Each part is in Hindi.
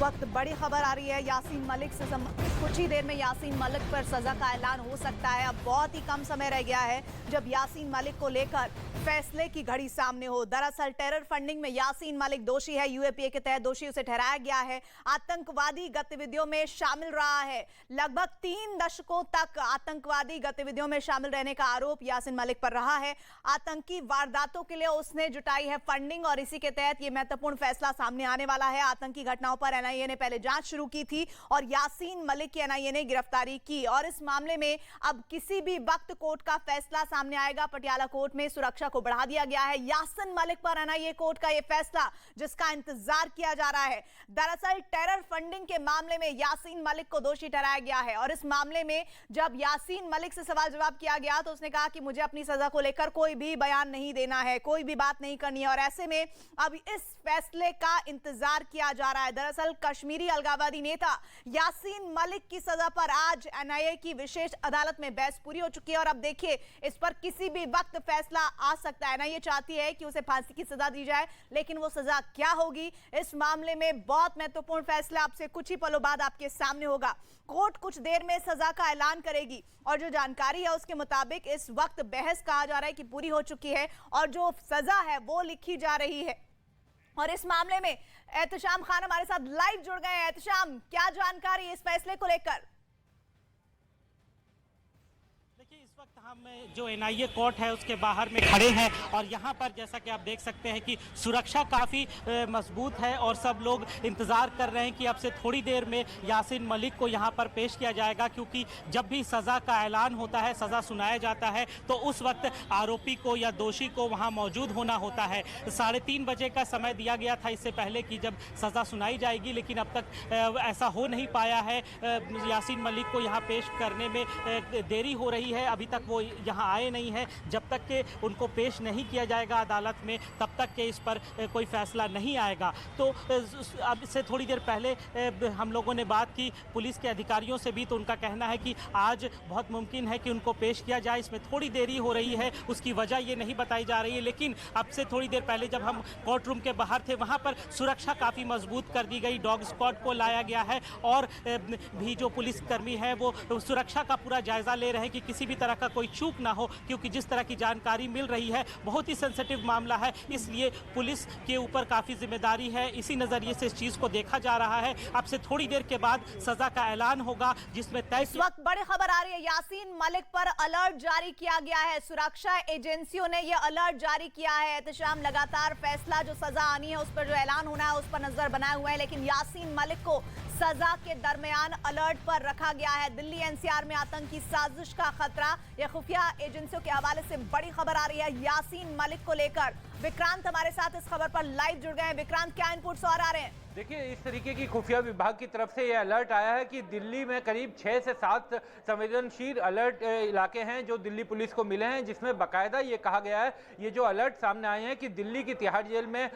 वक्त बड़ी खबर आ रही है यासीन मलिक से कुछ ही देर में यासीन मलिक पर सजा का ऐलान हो सकता है। अब बहुत ही कम समय रह गया है जब यासीन मलिक को लेकर फैसले की घड़ी सामने हो। दरअसल टेरर फंडिंग में यासीन मलिक दोषी है। यूएपीए के तहत दोषी उसे ठहराया गया है। आतंकवादी गतिविधियों में शामिल रहा है। लगभग 3 दशकों तक आतंकवादी गतिविधियों में शामिल रहने का आरोप यासीन मलिक पर रहा है। आतंकी वारदातों के लिए उसने जुटाई है फंडिंग और इसी के तहत यह महत्वपूर्ण फैसला सामने आने वाला है। आतंकी घटनाओं पर एनआईए ने पहले जांच शुरू की थी और यासीन मलिक की एनआईए ने गिरफ्तारी की और इस मामले में अब किसी भी वक्त कोर्ट का फैसला सामने आएगा। पटियाला कोर्ट में सुरक्षा को बढ़ा दिया गया है। यासीन मलिक पर एनआईए कोर्ट का यह फैसला जिसका इंतजार किया जा रहा है। दरअसल टेरर फंडिंग के मामले में यासीन मलिक को दोषी ठहराया गया है और इस मामले में जब यासीन मलिक से सवाल जवाब किया गया तो उसने कहा कि मुझे अपनी सजा को लेकर कोई भी बयान नहीं देना है, कोई भी बात नहीं करनी है और ऐसे में अब इस फैसले का इंतजार किया जा रहा है। दरअसल कश्मीरी अलगाववादी नेता यासीन मलिक की सजा पर आज एनआईए की विशेष अदालत में बहस पूरी हो चुकी है और अब देखिए इस पर किसी भी वक्त फैसला आ सकता है। एनआईए चाहती है कि उसे फांसी की सजा दी जाए, लेकिन वो सजा क्या होगी इस मामले में बहुत महत्वपूर्ण फैसला आपसे कुछ ही पलों बाद आपके सामने होगा। कोर्ट कुछ देर में सजा का ऐलान करेगी और जो जानकारी है उसके मुताबिक इस वक्त बहस कहा जा रहा है कि पूरी हो चुकी है और जो सजा है वो लिखी जा रही है। और इस मामले में एहतशाम खान हमारे साथ लाइव जुड़ गए हैं। एहतशाम, क्या जानकारी है इस फैसले को लेकर? देखिए, इस वक्त हम जो एनआईए कोर्ट है उसके बाहर में खड़े हैं और यहाँ पर जैसा कि आप देख सकते हैं कि सुरक्षा काफ़ी मजबूत है और सब लोग इंतज़ार कर रहे हैं कि अब से थोड़ी देर में यासीन मलिक को यहाँ पर पेश किया जाएगा, क्योंकि जब भी सज़ा का ऐलान होता है, सज़ा सुनाया जाता है तो उस वक्त आरोपी को या दोषी को वहाँ मौजूद होना होता है। 3:30 बजे का समय दिया गया था इससे पहले कि जब सज़ा सुनाई जाएगी, लेकिन अब तक ऐसा हो नहीं पाया है। यासीन मलिक को यहाँ पेश करने में देरी हो रही है। अभी तक वो यहाँ आए नहीं है। जब तक के उनको पेश नहीं किया जाएगा अदालत में तब तक के इस पर कोई फैसला नहीं आएगा। तो अब से थोड़ी देर पहले हम लोगों ने बात की पुलिस के अधिकारियों से भी, तो उनका कहना है कि आज बहुत मुमकिन है कि उनको पेश किया जाए। इसमें थोड़ी देरी हो रही है, उसकी वजह ये नहीं बताई जा रही है, लेकिन अब से थोड़ी देर पहले जब हम कोर्ट रूम के बाहर थे वहाँ पर सुरक्षा काफ़ी मजबूत कर दी गई। डॉग स्क्वाड को लाया गया है और भी जो पुलिसकर्मी है वो सुरक्षा का पूरा जायजा ले रहे हैं कि किसी भी तरह का कोई चूक ना हो, क्योंकि जिस तरह की जानकारी मिल रही है बहुत ही सेंसिटिव मामला है, इसलिए पुलिस के ऊपर काफ़ी जिम्मेदारी है। इसी नज़रिए से इस चीज़ को देखा जा रहा है। अब से थोड़ी देर के बाद सजा का ऐलान होगा जिसमें तय। इस वक्त बड़ी खबर आ रही है, यासीन मलिक पर अलर्ट जारी किया गया है। सुरक्षा एजेंसियों ने यह अलर्ट जारी किया है। एहतशाम लगातार फैसला जो सजा आनी है उस पर जो ऐलान होना है उस पर नजर बनाए हुए हैं, लेकिन यासीन मलिक को सजा के दरमियान अलर्ट पर रखा गया है। दिल्ली एनसीआर में आतंकी साजिश का खतरा, यह खुफिया एजेंसियों के हवाले से बड़ी खबर आ रही है यासीन मलिक को लेकर। विक्रांत हमारे साथ इस खबर पर लाइव जुड़ गए हैं। विक्रांत, क्या इनपुट्स और आ रहे हैं? देखिए, इस तरीके की खुफिया विभाग की तरफ से यह अलर्ट आया है कि दिल्ली में करीब 6 से 7 संवेदनशील अलर्ट इलाके हैं जो दिल्ली पुलिस को मिले हैं, जिसमें बाकायदा ये कहा गया है, ये जो अलर्ट सामने आए हैं कि दिल्ली की तिहाड़ जेल में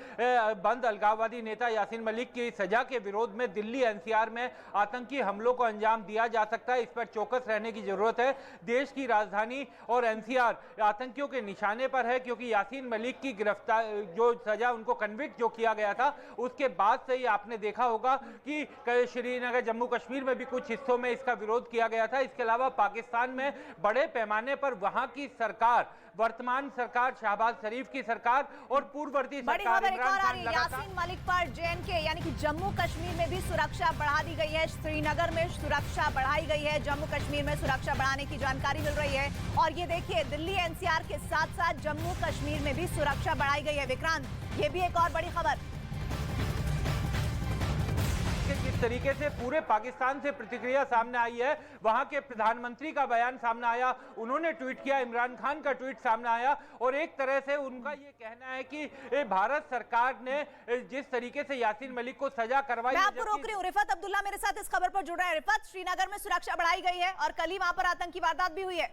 बंद अलगाववादी नेता यासीन मलिक की सजा के विरोध में दिल्ली एनसीआर में आतंकी हमलों को अंजाम दिया जा सकता है। इस पर चौकस रहने की जरूरत है। देश की राजधानी और एनसीआर आतंकियों के निशाने पर है, क्योंकि यासीन मलिक की गिरफ्तार जो सजा उनको कन्विक्ट जो किया गया था उसके बाद से आपने देखा होगा कि श्रीनगर जम्मू कश्मीर में भी कुछ हिस्सों में इसका विरोध किया गया था। इसके अलावा पाकिस्तान में बड़े पैमाने पर वहां की सरकार, वर्तमान सरकार शहबाज शरीफ की सरकार और पूर्ववर्ती सरकार इमरान खान यासीन मलिक पर जेएनके यानी कि जम्मू कश्मीर में भी सुरक्षा बढ़ा दी गई है। श्रीनगर में सुरक्षा बढ़ाई गई है, जम्मू कश्मीर में सुरक्षा बढ़ाने की जानकारी मिल रही है और ये देखिए दिल्ली एनसीआर के साथ साथ जम्मू कश्मीर में भी सुरक्षा बढ़ाई गई है। विक्रांत, ये भी एक और बड़ी खबर। जिस तरीके से पूरे पाकिस्तान से प्रतिक्रिया सामने आई है, वहां के प्रधानमंत्री का बयान सामने आया, उन्होंने ट्वीट किया, इमरान खान का ट्वीट सामने आया और एक तरह से उनका ये कहना है कि भारत सरकार ने जिस तरीके से यासीन मलिक को सजा करवाई। मैं आपको रोक रही हूँ, रिफत अब्दुल्ला मेरे साथ इस खबर पर जुड़ रहे हैं। रिफत, श्रीनगर में सुरक्षा बढ़ाई गई है और कल ही वहां पर आतंकी वारदात भी हुई है।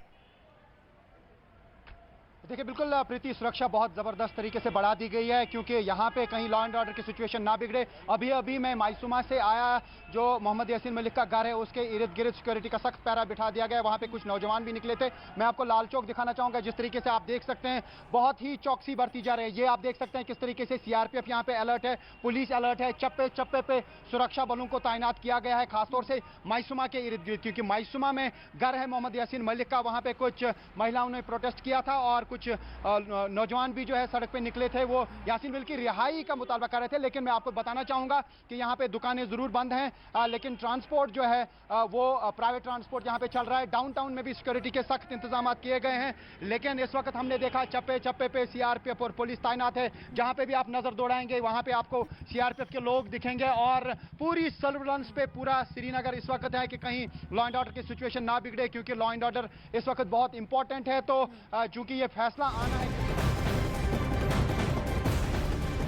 देखिए बिल्कुल प्रीति, सुरक्षा बहुत ज़बरदस्त तरीके से बढ़ा दी गई है क्योंकि यहाँ पे कहीं लॉ एंड ऑर्डर की सिचुएशन ना बिगड़े। अभी अभी मैं मायसूमा से आया, जो मोहम्मद यासीन मलिक का घर है उसके इर्द गिर्द सिक्योरिटी का सख्त पहरा बिठा दिया गया है। वहाँ पे कुछ नौजवान भी निकले थे। मैं आपको लाल चौक दिखाना चाहूँगा, जिस तरीके से आप देख सकते हैं बहुत ही चौकसी बरती जा रही है। ये आप देख सकते हैं किस तरीके से सीआरपीएफ यहाँ पे अलर्ट है, पुलिस अलर्ट है, चप्पे चप्पे पे सुरक्षा बलों को तैनात किया गया है, खासतौर से मायसूमा के इर्द गिर्द, क्योंकि मायसूमा में घर है मोहम्मद यासीन मलिक का। वहाँ पे कुछ महिलाओं ने प्रोटेस्ट किया था और कुछ नौजवान भी जो है सड़क पे निकले थे, वो यासीन मलिक की रिहाई का मुतालबा कर रहे थे। लेकिन मैं आपको बताना चाहूंगा कि यहाँ पे दुकानें जरूर बंद हैं, लेकिन ट्रांसपोर्ट जो है वो प्राइवेट ट्रांसपोर्ट यहाँ पे चल रहा है। डाउनटाउन में भी सिक्योरिटी के सख्त इंतजाम किए गए हैं, लेकिन इस वक्त हमने देखा चप्पे चप्पे पे सीआरपीएफ और पुलिस तैनात है। जहाँ पे भी आप नजर दौड़ाएंगे वहाँ पे आपको सीआरपीएफ के लोग दिखेंगे और पूरी सर्विलांस पे पूरा श्रीनगर इस वक्त है कि कहीं लॉ एंड ऑर्डर की सिचुएशन ना बिगड़े, क्योंकि लॉ एंड ऑर्डर इस वक्त बहुत इंपॉर्टेंट है। तो चूंकि ये फैसला आना है।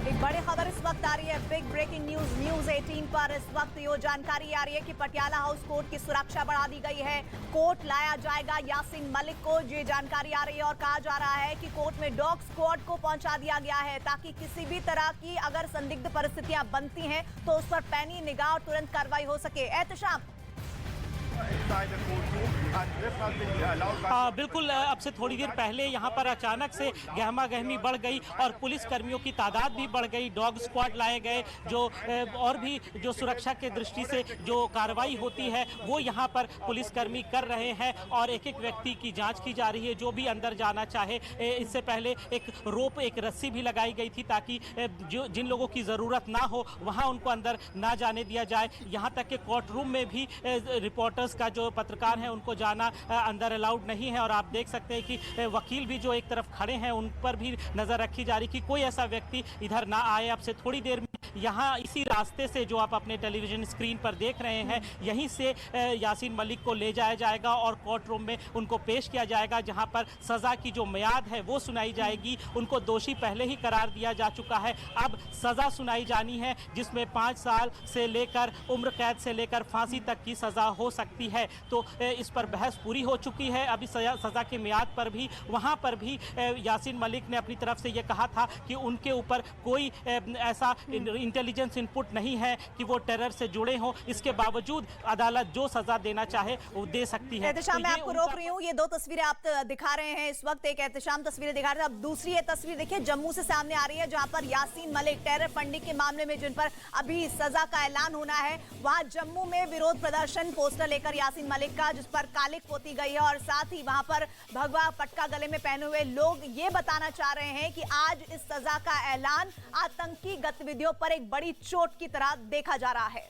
एक बड़ी खबर इस वक्त आ रही है, बिग ब्रेकिंग न्यूज न्यूज 18 पर इस वक्त ये जानकारी आ रही है कि पटियाला हाउस कोर्ट की सुरक्षा बढ़ा दी गई है। कोर्ट लाया जाएगा यासीन मलिक को, ये जानकारी आ रही है और कहा जा रहा है कि कोर्ट में डॉग स्क्वाड को पहुंचा दिया गया है ताकि किसी भी तरह की अगर संदिग्ध परिस्थितियां बनती हैं तो उस पर पैनी निगाह और तुरंत कार्रवाई हो सके। एहतशाम बिल्कुल, अब से थोड़ी देर पहले यहाँ पर अचानक से गहमा गहमी बढ़ गई और पुलिस कर्मियों की तादाद भी बढ़ गई। डॉग स्क्वाड लाए गए, जो और भी जो सुरक्षा के दृष्टि से जो कार्रवाई होती है वो यहाँ पर पुलिसकर्मी कर रहे हैं और एक एक व्यक्ति की जांच की जा रही है जो भी अंदर जाना चाहे। इससे पहले एक रोप, एक रस्सी भी लगाई गई थी ताकि जो जिन लोगों की ज़रूरत ना हो वहाँ उनको अंदर ना जाने दिया जाए। यहाँ तक कि कोर्ट रूम में भी रिपोर्टर्स का जो पत्रकार हैं उनको जाना अंदर अलाउड नहीं है। और आप देख सकते हैं कि वकील भी जो एक तरफ खड़े हैं उन पर भी नजर रखी जा रही कि कोई ऐसा व्यक्ति इधर ना आए। अब से थोड़ी देर में यहाँ इसी रास्ते से जो आप अपने टेलीविजन स्क्रीन पर देख रहे हैं यहीं से यासीन मलिक को ले जाया जाएगा और कोर्ट रूम में उनको पेश किया जाएगा, जहां पर सजा की जो मियाद है वो सुनाई जाएगी। उनको दोषी पहले ही करार दिया जा चुका है, अब सजा सुनाई जानी है जिसमें 5 साल से लेकर उम्र कैद से लेकर फांसी तक की सजा हो सकती है। तो इस पर बहस पूरी हो चुकी है। अभी सजा की मियाद पर भी वहां पर भी यासीन मलिक ने अपनी तरफ से ये कहा था कि उनके ऊपर कोई ऐसा इंटेलिजेंस इनपुट नहीं है कि वो टेरर से जुड़े हों। इसके बावजूद अदालत जो सजा देना चाहे वो दे सकती है। एहतशाम, मैं आपको रोक रही हूँ, ये 2 तस्वीरें आप दिखा रहे हैं इस वक्त। एक एहतशाम तस्वीरें दिखा रहे हैं, अब दूसरी ये तस्वीर देखिए जम्मू से सामने आ रही है जहां पर यासीन मलिक टेरर फंडिंग के मामले में जिन पर अभी सजा का ऐलान होना है, वहां जम्मू में विरोध प्रदर्शन, पोस्टर लेकर यासीन मलिक का जिस पर कालिक पोती गई है और साथ ही वहां पर भगवा पटका गले में पहने हुए लोग ये बताना चाह रहे हैं कि आज इस सजा का ऐलान आतंकी गतिविधियों पर एक बड़ी चोट की तरह देखा जा रहा है।